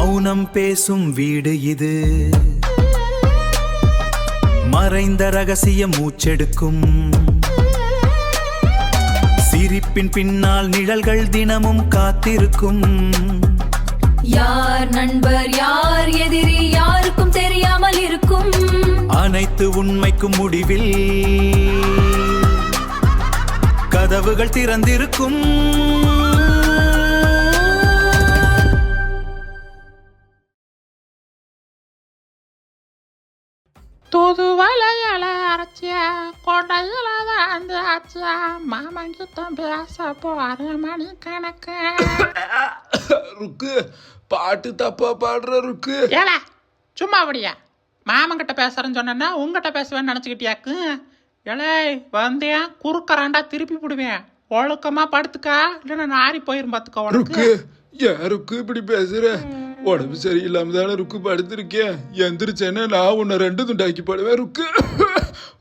மௌனம் பேசும் வீடு இது, மறைந்த ரகசிய மூச்செடுக்கும். சிரிப்பின் பின்னால் நிழல்கள் தினமும் காத்திருக்கும். யார் நண்பர் யார் எதிரி யாருக்கும் தெரியாமல் இருக்கும். அனைத்து உண்மைக்கும் முடிவில் கதவுகள் திறந்திருக்கும். தூது வலையில அரைச்சியா கொண்டையில வந்து ஆச்சா மாமன் கிட்ட பேச போற மணி கணக்கு. ருக்கு பாட்டு தப்பா பாடுற ருக்கு. ஏல சும்மா அப்படியா மாமன் கிட்ட பேசுறேன்னு சொன்னா உங்ககிட்ட பேசுவேன்னு நினைச்சுக்கிட்டியாக்கு. ஏலே வந்தேன் குறுக்கறாண்டா திருப்பி விடுவேன். ஒழுக்கமா படுத்துக்கா இல்லைன்னா நாரி போயிரும் பாத்துக்கோ. ருக்கு ஏன் ருக்கு இப்படி பேசுற? உடம்பு சரியில்லாம தானே ருக்கு படுத்திருக்கேன். எந்திரிச்சேன்னா நான் உன்னை 2 துண்டாக்கி போடுவேன் ருக்கு.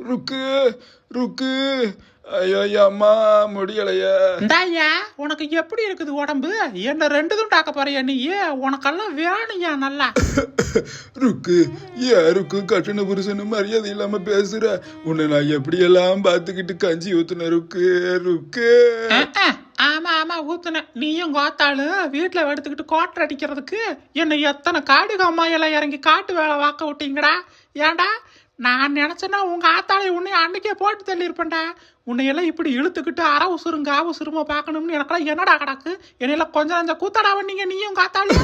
ருக்கு ருக்கு ஐயோ அம்மா முடியலையா? இந்தாயா உனக்கு எப்படி இருக்குது உடம்பு? என்ன 2 துண்டாக்க போறியா நீ? உனக்கெல்லாம் வேணுயா நல்லா. ருக்கு ஏன் ருக்கு கட்டண புருஷனு மரியாதை இல்லாம பேசுற? உன்னை நான் எப்படி எல்லாம் பாத்துக்கிட்டு கஞ்சி ஊத்துன ருக்கு. ருக்கு ஆமா ஆமா ஊத்துன. நீயும் கோத்தாளு வீட்டுல எடுத்துக்கிட்டு கோட்டை அடிக்கிறதுக்கு என்னை எத்தனை காடு அம்மாயெல்லாம் இறங்கி காட்டு வேலை வாக்க விட்டீங்கடா. ஏன்டா நான் நினைச்சேன்னா உங்க ஆத்தாளை உன்னை அன்னைக்கே போட்டு தள்ளியிருப்பேன்டா. உன்னையெல்லாம் இப்படி இழுத்துக்கிட்டு அற உசுருங்க உசுருமா பார்க்கணும்னு எனக்கெல்லாம் என்னடா கிடக்கு? என்னையெல்லாம் கொஞ்சம் கொஞ்சம் கூத்தடா வந்தீங்க நீயும் காத்தாளு.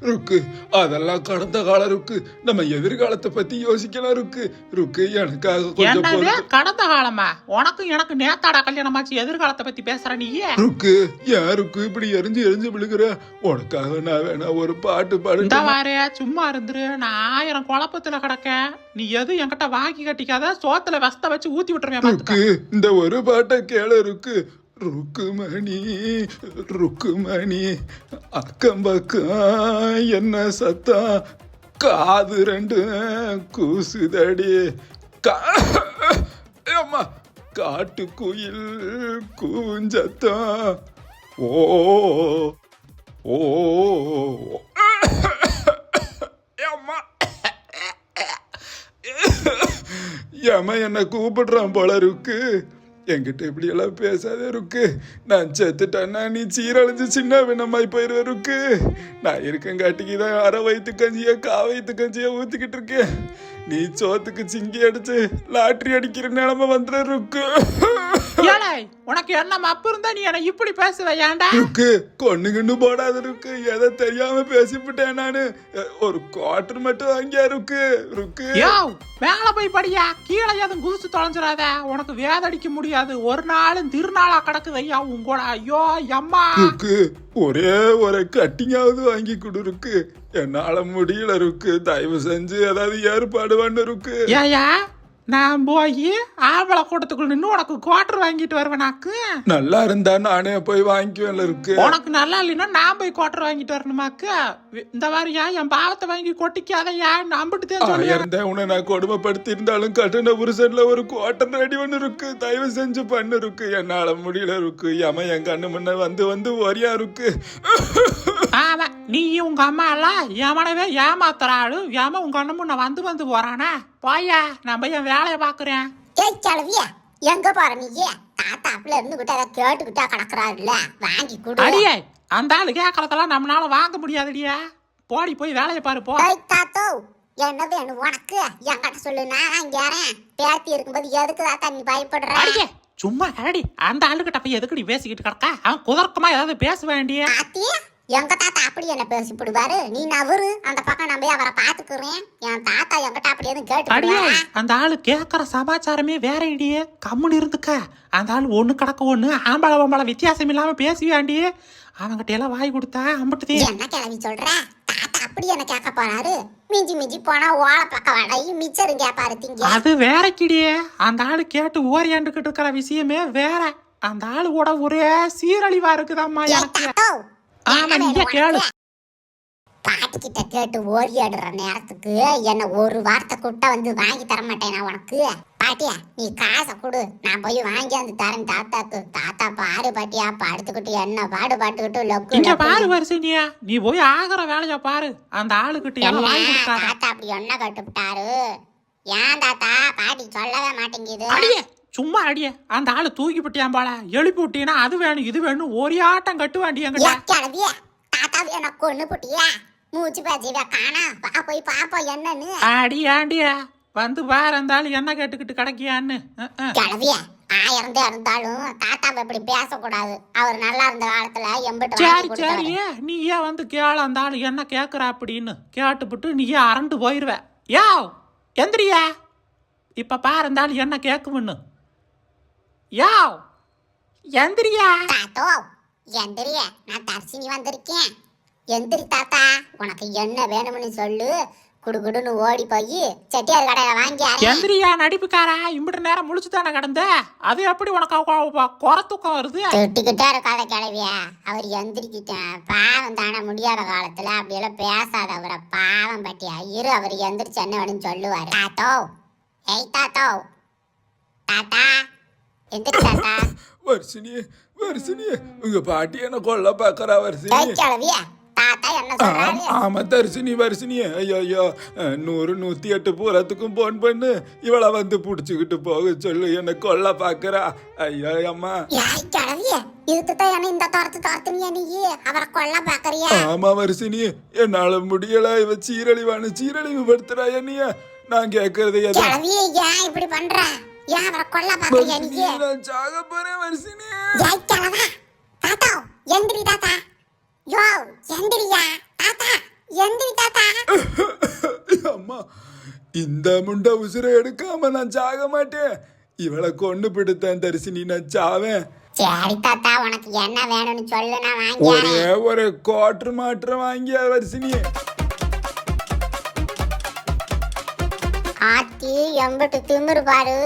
ருக்கு அதெல்லாம் கடந்த காலம் ருக்கு. நம்ம எதிர்காலத்தை பத்தி யோசிக்கலாம் ருக்கு. ருக்கு எனக்காக கொஞ்சம் கடந்த காலமா? உனக்கும் எனக்கு நேத்தாடா கல்யாணமாச்சு எதிர்காலத்தை பத்தி பேசுற நீ? ருக்கு ஏன் ருக்கு இப்படி எரிஞ்சு எரிஞ்சு விழுகிற? உனக்காக நான் வேணா ஒரு பாட்டு பாடு. வாரு சும்மா இருந்துரு. நான் 1000 குழப்பத்துல கிடக்கேன். நீ எதுவும் என்கிட்ட வாங்கி கட்டிக்காத. சோத்துல வஸ்த வச்சு ஊத்தி விட்டுருவேன். ருக்கு இந்த ஒரு பாட்டை கேளு ருக்கு. ருக்குமணி ருக்குமணி அக்கம் பக்கம் என்ன சத்தம் காது 2 கூசுதடி. அம்மா காட்டு குயில் கூஞ்சத்தம் ஓ ஓ அம்மா ஏமா என்ன கூப்பிடுறான் போல ருக்கு. என்கிட்ட இப்படி எல்லாம் பேசாத ருக்கு. நான் செத்துட்டேன்னா நீ சீரழிஞ்சு சின்ன வினமாய் போயிடுவ ருக்கு. நான் இருக்கங்காட்டிக்கு தான் அரை வயிற்று கஞ்சியா வயிற்று கஞ்சியா ஊத்திக்கிட்டு இருக்கேன். நீ சோத்துக்கு சிங்கி அடிச்சு லாட்டரி அடிக்கிற நிலைமை வந்துட ருக்கு. உனக்கு என்ன மப்பு இருந்தா நீ என்ன இப்படி பேசுவ? ஏன்டா ருக்கு கொன்னுகின்னு போடாத ருக்கு. எதை தெரியாம பேசிவிட்டேன் நானு. ஒரு குவார்டர் மட்டும் வாங்கியா ருக்கு. ருக்கு மேல போய் படியா. கீழே எதுவும் குதிச்சு தொலைஞ்சிடாத. உனக்கு வேதடிக்க முடியாது. ஒரு நாளும் திருநாளா கிடக்குது ஐயா உங்கூட. ஐயோ அம்மா ருக்கு ஒரே ஒரு கட்டிங்காவது வாங்கி கொடு ருக்கு. என்னால முடியல ருக்கு. தயவு செஞ்சு ஏதாவது ஏற்பாடு பண்ண ருக்கு. ஏயா நான் போய் ஆம்பளை கூட்டத்துக்குள்ள நின்று உனக்கு குவார்டர் வாங்கிட்டு வருவேனாக்கு. நல்லா இருந்தா நானே போய் வாங்கிக்குவேன் இருக்கு. உனக்கு நல்லா இல்லைன்னா நான் போய் குவார்டர் வாங்கிட்டு வரணுமாக்கு. இந்த மாதிரியா என் பாவத்தை வாங்கி கொட்டிக்காதையா நம்பிட்டு இருந்தேன். உன்னை நான் கொடுமைப்படுத்தி இருந்தாலும் கட்டண புருஷன்ல ஒரு குவார்டர் ரெடி பண்ணு இருக்கு. தயவு செஞ்சு பண்ணு இருக்கு. என்னால முடியல இருக்கு. ஏமா என் கண்ணு முன்ன வந்து வந்து ஒரியா இருக்கு. ஆமா நீ உங்க அம்மா எல்லாம் ஏமானவே ஏமாத்துறாளு. ஏமா உங்க அண்ணன் முன்ன வந்து வந்து போறானா? போயா நம்ம என் வேலையை பாக்குறேன். ஏய் கிளவிய எங்க போற நீ? தாத்தாப்புல இருந்துகிட்ட அதை கேட்டுக்கிட்டா கிடக்குறாருல்ல வாங்கி கொடு. அடியே அந்த ஆளு கேட்கறதெல்லாம் நம்மளால வாங்க முடியாதுடியா. போடி போய் வேலையை பாரு போ. தாத்தோ என்ன வேணும் உனக்கு? என்கிட்ட சொல்லு நான் இங்க பேத்தி இருக்கும்போது எதுக்கு தாத்தா நீ பயப்படுற? அடியே சும்மா கரடி. அந்த ஆளுகிட்ட போய் எதுக்கு பேசிக்கிட்டு கிடக்க? அவன் குதர்க்கமா ஏதாவது பேச வேண்டிய. எங்க தாத்தா அப்படி என்ன பேசிப்படுவாரு? நீ நவரு அந்த பக்கம் நம்ம அவரை பாத்துக்கிறேன். என் தாத்தா என்கிட்ட அப்படி எதுவும் கேட்டு அந்த ஆளு கேட்கற சமாச்சாரமே வேற இடியே. கம்முன்னு இருந்துக்க. அந்த ஆளு ஒண்ணு கிடக்க ஒண்ணு ஆம்பளை பொம்பளை வித்தியாசம் இல்லாம பேசுவாண்டியே. அவங்கிட்ட எல்லாம் வாய் கொடுத்தா அம்பட்டு. என்ன கிளவி சொல்ற? தாத்தா அப்படி என்ன கேட்க போறாரு? மிஞ்சி மிஞ்சி போனா ஓலை பக்க வடை மிச்சரும் கேப்பாரு திங்க. அது வேற கிடியே. அந்த ஆளு கேட்டு ஓரியாண்டுகிட்டு இருக்கிற விஷயமே வேற. அந்த ஆளு கூட ஒரே சீரழிவா இருக்குதாம்மா எனக்கு. ஆமா நீங்க கேளு. பாட்டுக்கிட்ட கேட்டு ஓரியாடுற நேரத்துக்கு என்ன ஒரு வார்த்தை கூட்ட வந்து வாங்கி தர மாட்டேன் நான் உனக்கு. பாட்டியா நீ காசை கொடு, நான் போய் வாங்கி வந்து தரேன் தாத்தாக்கு. தாத்தா பாரு பாட்டியா படுத்துக்கிட்டு என்ன பாடு பாட்டுக்கிட்டு லொக்கு இங்க பாரு வரிசையா, நீ போய் ஆகிற வேலைய பாரு. அந்த ஆளுகிட்ட எல்லாம் வாங்கி கொடுக்காத. தாத்தா அப்படி என்ன கட்டுப்பிட்டாரு? ஏன் தாத்தா பாட்டி சொல்லவே மாட்டேங்குது? அடியே சும்மா அடியே, அந்த ஆளு தூக்கி விட்டியான் போல. எழுப்பி விட்டீங்கன்னா அது வேணும் இது வேணும் ஒரு ஆட்டம் கட்டு வேண்டியங்கிட்ட. கிளவிய தாத்தா எனக்கு கொண்டு போட்டியா? மூச்சு பேச்சிவ காணா வா போய் பாப்போம் என்னன்னு. அடி ஆண்டியா வந்து பாரு அந்த ஆளு என்ன கேட்டுக்கிட்டு கிடைக்கியான்னு. கிளவிய 1000 இருந்தாலும் தாத்தாவை இப்படி பேசக்கூடாது. அவர் நல்லா இருந்த காலத்துல எம்பிட்டு சரி வாங்கி சரி, கொடுத்தாரு. நீயே வந்து கேள அந்த ஆளு என்ன கேக்குறா அப்படின்னு கேட்டுப்புட்டு நீயே அரண்டு போயிருவ. யோ எந்திரியா, இப்ப பாரு அந்த ஆளு என்ன கேக்குமுன்னு. யோ எந்திரியா. தாத்தோ எந்திரிய, நான் தர்சினி வந்திருக்கேன். எந்திரி தாத்தா, உனக்கு என்ன வேணும்னு சொல்லு. குடுகுடுன்னு ஓடி போய் செட்டியார் கடையில வாங்கி எந்திரியா நடிப்புக்காரா, இம்பிட்டு நேரம் முழிச்சு தானே கிடந்த, அது எப்படி உனக்கு குறை தூக்கம் வருது? திட்டிக்கிட்டே இருக்காத கிளவிய. அவர் எந்திரிக்கிட்டேன் பாவம் தானே முடியாத காலத்துல அப்படியெல்லாம் பேசாத அவரை. பாவம் பட்டியா இரு, அவர் எந்திரிச்சு என்ன வேணும்னு சொல்லுவாரு. தாத்தோ ஏய் தாத்தோ, தாத்தா எந்திரி தாத்தா. வருஷினியே வருஷினியே, உங்க பாட்டி என்ன கொல்ல பாக்குறா வருஷினி. கிளவிய தாத்தா என்ன சொல்றாரு? ஆமா தரிசினி வருஷினியே, ஐயோ ஐயோ 100 108 பூரத்துக்கும் போன் பண்ணு, இவளை வந்து புடிச்சுக்கிட்டு போக சொல்லு, என்ன கொல்ல பாக்குறா. ஐயோ அம்மா. ஏய் கிளவிய, இதுதான் என்ன இந்த தோரத்து நீ அவரை கொல்ல பாக்குறியா? ஆமா வருஷினியே, என்னால முடியல, இவ சீரழிவு படுத்துறா என்னைய. நான் கேக்குறது கிளவிய ஏன் இப்படி பண்ற? ஏன் அவரை கொல்ல பாக்குறியா நீ? நான் சாக போறேன் வருஷினியே. ஏய் கிளவா, தாத்தா எந்திரி தாத்தா. யோ எந்திரியா தாத்தா, எந்திரி தாத்தா. அம்மா, இந்த முண்டை உசுரை எடுக்காம நான் சாக மாட்டேன். இவளை கொண்டு பிடித்தேன் தரிசினி, நான் சாவேன். சரி தாத்தா, உனக்கு என்ன வேணும்னு சொல்லு, நான் வாங்கிக்கிறேன். ஒரு கோட்டர் மாற்றம் வாங்கியா வருஷினியே. ஆத்தி எம்பிட்டு திமிரு பாரு.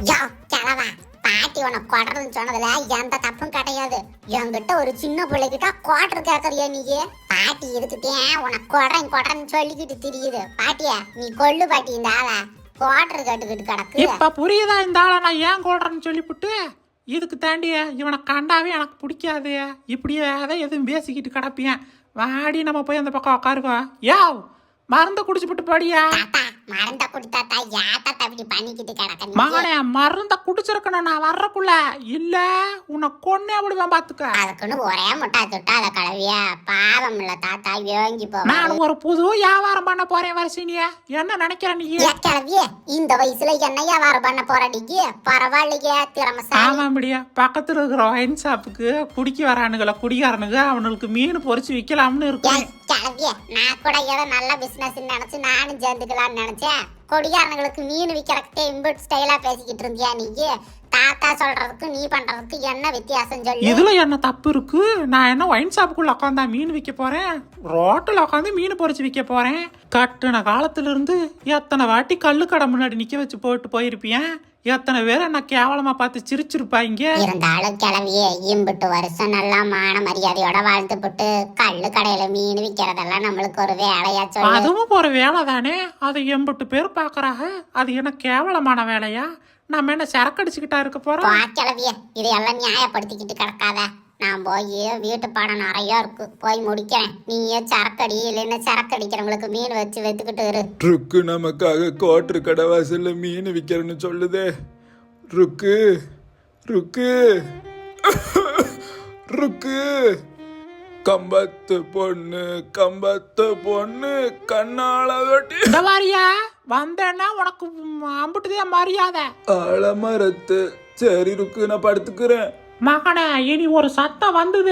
யோ கிளவா, பாட்டி உனக்கு குவாட்டர்னு சொன்னதுல எந்த தப்பும் கிடையாது. என்கிட்ட ஒரு சின்ன பிள்ளைகிட்ட குவாட்டர் கேட்கறியா நீ? பாட்டி இருக்குதேன் உனக்கு குவாட்டர்னு சொல்லிக்கிட்டு தெரியுது. பாட்டியா நீ கொள்ளு பாட்டி இந்த ஆளை, குவாட்டர் கேட்டுக்கிட்டு கிடக்கு. இப்ப புரியுதா இந்த ஆளை நான் ஏன் கொள்றேன்னு சொல்லிவிட்டு? இதுக்கு தாண்டிய இவனை கண்டாவே எனக்கு பிடிக்காது. இப்படியே அதை எதுவும் பேசிக்கிட்டு கிடப்பியன். வாடி நம்ம போய் அந்த பக்கம் உட்காருக்கோம். யோ மருந்து குடிச்சுட்டு போடியா. தாத்தா மருந்த குடித்தாத்தா, யா தாத்தா இப்படி பண்ணிக்கிட்டு கிடக்க? மகனே மருந்த குடிச்சிருக்கணும் நான் வர்றக்குள்ள, இல்ல உன்னை கொன்னே விடுவேன் பாத்துக்க. அதுக்குன்னு ஒரே முட்டா துட்டா அத கலவியா. பாவம் இல்ல தாத்தா, யோங்கி போ. நான் ஒரு புது வியாபாரம் பண்ண போறேன் வருஷினிய, என்ன நினைக்கிற நீ? கிளவிய இந்த வயசுல என்ன வியாபாரம் பண்ண போறடிக்கு? பரவாயில்லையே திறமசாலி. ஆமா முடியா, பக்கத்துல இருக்கிற ஒயின் ஷாப்புக்கு குடிக்க வரானுங்கள குடிகாரனுங்க, அவனுக்கு மீன் பொரிச்சு விக்கலாம்னு இருக்கேன். கிளவிய நான் கூட ஏதோ நல்ல பிசினஸ் நினைச்சு நானும் சேர்ந்துக்கலாம்னு நினைச்சேன். கொடியாரங்களுக்கு மீன் விக்கிறதுக்கே இம்புட் ஸ்டைலா பேசிக்கிட்டு இருந்தியா நீ? தாத்தா சொல்றதுக்கு நீ பண்றதுக்கு என்ன வித்தியாசம் சொல்லு? இதுல என்ன தப்பு இருக்கு? நான் என்ன ஒயின் ஷாப்புக்குள்ள உட்காந்தா மீன் விற்க போறேன்? ரோட்டில் உட்காந்து மீன் பொரிச்சு விற்க போறேன். கட்டுன காலத்துல இருந்து எத்தனை வாட்டி கல்லு கடை முன்னாடி நிக்க வச்சு போட்டு போயிருப்பியன். எத்தனை பேர் என்ன கேவலமா பார்த்து சிரிச்சிருப்பாங்க. இருந்தாலும் கிளவியே இம்புட்டு வருஷம் நல்லா மான மரியாதையோட வாழ்ந்து போட்டு கல்லு கடையில மீன் விக்கிறதெல்லாம் நம்மளுக்கு ஒரு வேலையா சொல்லு? அதுவும் ஒரு வேலை தானே, அதை எம்பட்டு பேர் பாக்குறாங்க. அது என்ன கேவலமான வேலையா? நம்ம என்ன சரக்கடிச்சுக்கிட்டா இருக்க போறோம்? கிளவிய இதையெல்லாம் நியாயப்படுத்திக்கிட்டு கிடக்காத. நான் போய் வீட்டு பாடம் நிறைய இருக்கு, போய் முடிக்கிறேன். நீயே சரக்கடி, இல்லைன்னா சரக்கு அடிக்கிறவங்களுக்கு மீன் வச்சு வெத்துக்கிட்டு இரு. ருக்கு நமக்காக கோட்டரு கடை வாசல்ல மீன் விற்கிறேன்னு சொல்லுதே. ருக்கு ருக்கு ருக்கு, கம்பத்து பொண்ணு கண்ணால வெட்டி இந்த மாதிரியா வந்தேன்னா உனக்கு அம்புட்டுதே மரியாதை. ஆலமரத்து. சரி ருக்கு, நான் படுத்துக்கிறேன். மகனே இனி ஒரு சத்தம் வந்தது,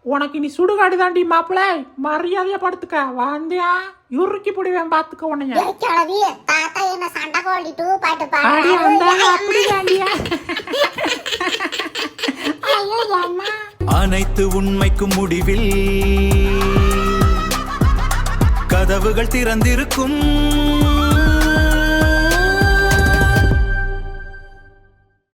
உனக்கு இனி சுடுகாடு தாண்டி மாப்பிள்ளை, மரியாதையா படுத்துக்க. வந்தியா இறுக்கி பிடிவேன் பாத்துக்க உன்னைய. கிளவி தாத்தா என்ன சண்டை கோழிட்டு பாட்டு அடி வந்தாங்க பாடு. அப்படி தாண்டியா. அனைத்து உண்மைக்கும் முடிவில் கதவுகள் திறந்திருக்கும்.